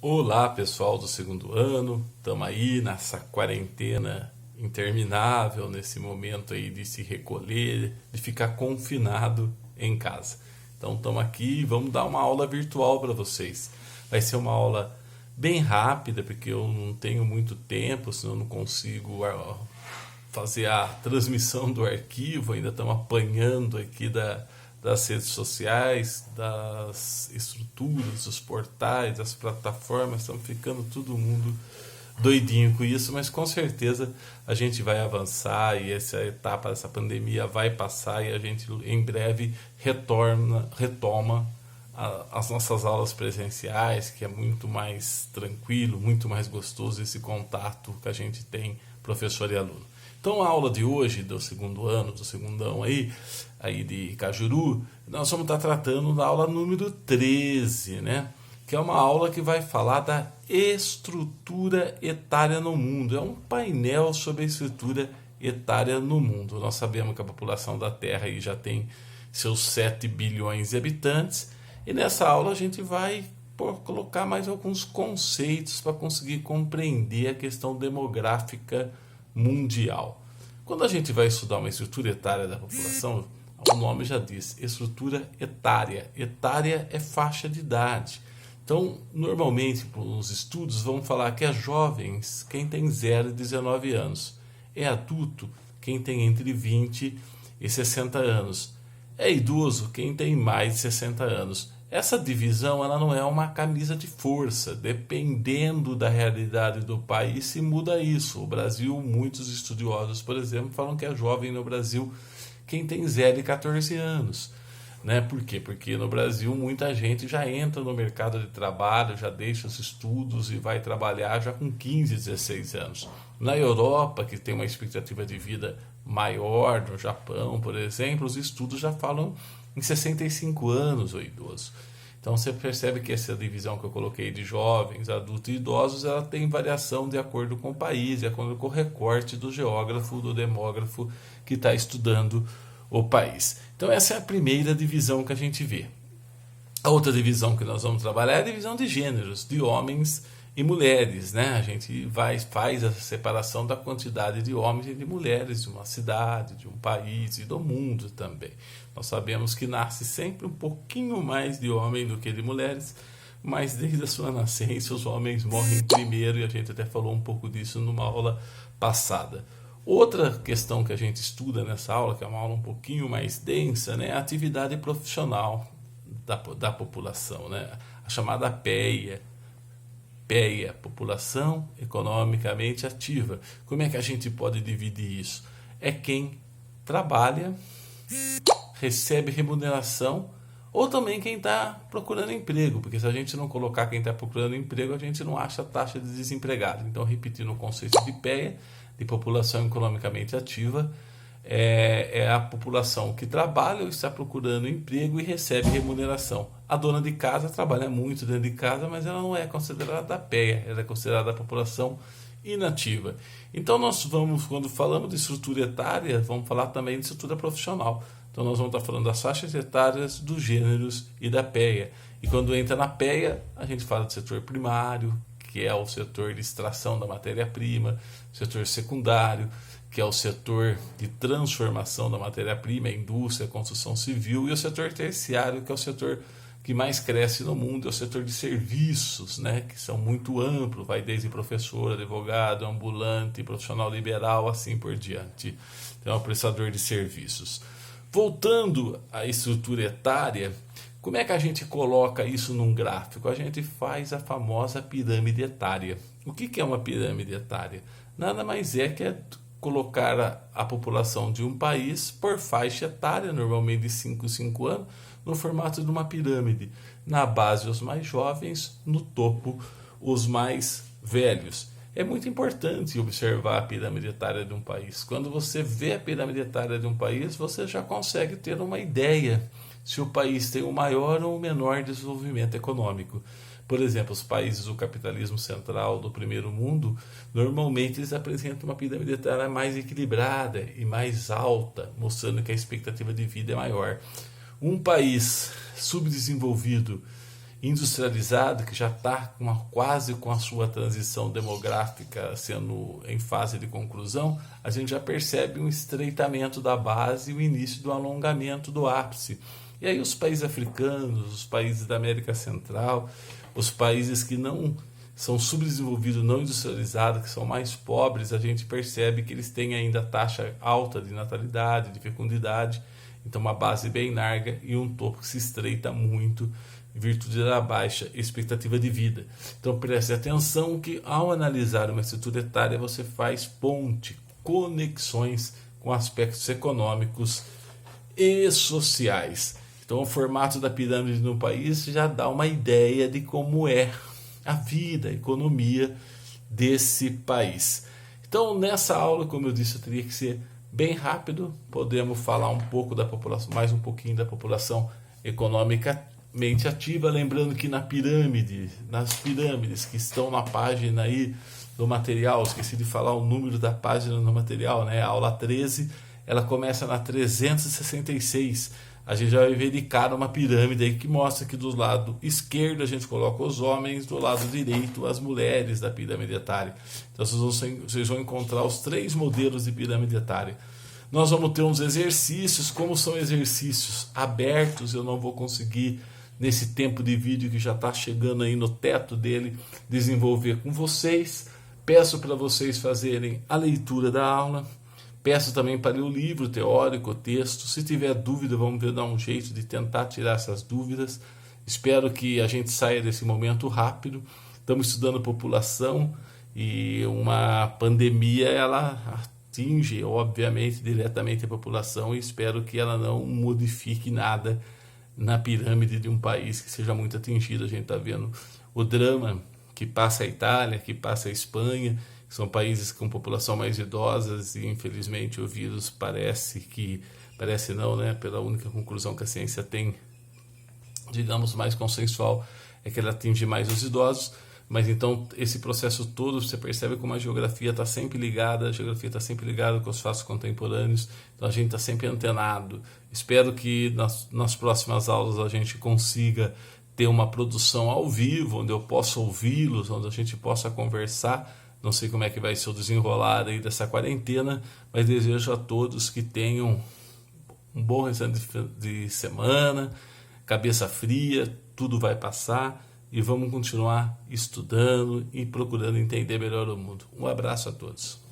Olá, pessoal do segundo ano. Estamos aí nessa quarentena interminável, nesse momento aí de se recolher, de ficar confinado em casa. Então, estamos aqui e vamos dar uma aula virtual para vocês. Vai ser uma aula bem rápida, porque eu não tenho muito tempo, senão eu não consigo fazer a transmissão do arquivo. Ainda estamos apanhando aqui das redes sociais, das estruturas, dos portais, das plataformas. Estamos ficando todo mundo doidinho com isso, mas com certeza a gente vai avançar e essa etapa dessa pandemia vai passar e a gente em breve retoma as nossas aulas presenciais, que é muito mais tranquilo, muito mais gostoso esse contato que a gente tem, professor e aluno. Então, a aula de hoje, do segundo ano, do segundão aí de Cajuru, nós vamos estar tratando da aula número 13, né? Que é uma aula que vai falar da estrutura etária no mundo. É um painel sobre a estrutura etária no mundo. Nós sabemos que a população da Terra aí já tem seus 7 bilhões de habitantes, e nessa aula a gente vai colocar mais alguns conceitos para conseguir compreender a questão demográfica mundial. Quando a gente vai estudar uma estrutura etária da população, o nome já diz, estrutura etária. Etária é faixa de idade. Então, normalmente, os estudos vão falar que é jovens quem tem 0 e 19 anos. É adulto quem tem entre 20 e 60 anos. É idoso quem tem mais de 60 anos. Essa divisão ela não é uma camisa de força. Dependendo da realidade do país, se muda isso. O Brasil, muitos estudiosos, por exemplo, falam que é jovem no Brasil quem tem 0 e 14 anos. Né? Por quê? Porque no Brasil muita gente já entra no mercado de trabalho, já deixa os estudos e vai trabalhar já com 15, 16 anos. Na Europa, que tem uma expectativa de vida maior, no Japão, por exemplo, os estudos já falam em 65 anos o idoso. Então você percebe que essa divisão que eu coloquei de jovens, adultos e idosos, ela tem variação de acordo com o país, de acordo com o recorte do geógrafo, do demógrafo que está estudando o país. Então essa é a primeira divisão que a gente vê. A outra divisão que nós vamos trabalhar é a divisão de gêneros, de homens e mulheres, né? A gente faz a separação da quantidade de homens e de mulheres de uma cidade, de um país e do mundo também. Nós sabemos que nasce sempre um pouquinho mais de homem do que de mulheres, mas desde a sua nascença os homens morrem primeiro, e a gente até falou um pouco disso numa aula passada. Outra questão que a gente estuda nessa aula, que é uma aula um pouquinho mais densa, né, é a atividade profissional da população, né, a chamada PEA. PEA, População Economicamente Ativa. Como é que a gente pode dividir isso? É quem trabalha, recebe remuneração, ou também quem está procurando emprego, porque se a gente não colocar quem está procurando emprego, a gente não acha a taxa de desempregado. Então, repetindo o conceito de PEA, de população economicamente ativa, é a população que trabalha ou está procurando emprego e recebe remuneração. A dona de casa trabalha muito dentro de casa, mas ela não é considerada a PEA, ela é considerada a população inativa. Então nós vamos, quando falamos de estrutura etária, vamos falar também de estrutura profissional. Então nós vamos estar falando das faixas etárias, dos gêneros e da PEA. E quando entra na PEA, a gente fala do setor primário, que é o setor de extração da matéria-prima, setor secundário, que é o setor de transformação da matéria-prima, indústria, construção civil, e o setor terciário, que é o setor que mais cresce no mundo, é o setor de serviços, né, que são muito amplos, vai desde professor, advogado, ambulante, profissional liberal, assim por diante. Então é um prestador de serviços. Voltando à estrutura etária, como é que a gente coloca isso num gráfico? A gente faz a famosa pirâmide etária. O que é uma pirâmide etária? Nada mais é que colocar a população de um país por faixa etária, normalmente de 5 em 5 anos, no formato de uma pirâmide. Na base, os mais jovens, no topo, os mais velhos. É muito importante observar a pirâmide etária de um país. Quando você vê a pirâmide etária de um país, você já consegue ter uma ideia se o país tem o maior ou o menor desenvolvimento econômico. Por exemplo, os países do capitalismo central do primeiro mundo, normalmente eles apresentam uma pirâmide etária mais equilibrada e mais alta, mostrando que a expectativa de vida é maior. Um país subdesenvolvido industrializada, que já está quase com a sua transição demográfica sendo em fase de conclusão, a gente já percebe um estreitamento da base e o início do alongamento do ápice. E aí os países africanos, os países da América Central, os países que não são subdesenvolvidos, não industrializados, que são mais pobres, a gente percebe que eles têm ainda taxa alta de natalidade, de fecundidade, então uma base bem larga e um topo que se estreita muito em virtude da baixa expectativa de vida. Então preste atenção que ao analisar uma estrutura etária você faz ponte, conexões com aspectos econômicos e sociais. Então o formato da pirâmide no país já dá uma ideia de como é a vida, a economia desse país. Então nessa aula, como eu disse, eu teria que ser bem rápido. Podemos falar um pouco da população, mais um pouquinho da população economicamente ativa, lembrando que nas pirâmides que estão na página aí do material, esqueci de falar o número da página no material, né? A aula 13, ela começa na 366. A gente já vai ver de cara uma pirâmide aí que mostra que do lado esquerdo a gente coloca os homens, do lado direito as mulheres da pirâmide etária. Então vocês vão encontrar os 3 modelos de pirâmide etária. Nós vamos ter uns exercícios, como são exercícios abertos, eu não vou conseguir, nesse tempo de vídeo que já está chegando aí no teto dele, desenvolver com vocês. Peço para vocês fazerem a leitura da aula. Peço também para ler o livro teórico, o texto. Se tiver dúvida, vamos ver, dar um jeito de tentar tirar essas dúvidas. Espero que a gente saia desse momento rápido. Estamos estudando população e uma pandemia, ela atinge, obviamente, diretamente a população e espero que ela não modifique nada na pirâmide de um país que seja muito atingido. A gente está vendo o drama que passa a Itália, que passa a Espanha, são países com população mais idosas e infelizmente o vírus parece não, né? Pela única conclusão que a ciência tem, digamos, mais consensual, é que ela atinge mais os idosos. Mas então esse processo todo, você percebe como a geografia está sempre ligada, com os fatos contemporâneos, então a gente está sempre antenado. Espero que nas próximas aulas a gente consiga ter uma produção ao vivo, onde eu possa ouvi-los, onde a gente possa conversar. Não sei como é que vai ser o desenrolar aí dessa quarentena, mas desejo a todos que tenham um bom restante de semana, cabeça fria, tudo vai passar e vamos continuar estudando e procurando entender melhor o mundo. Um abraço a todos.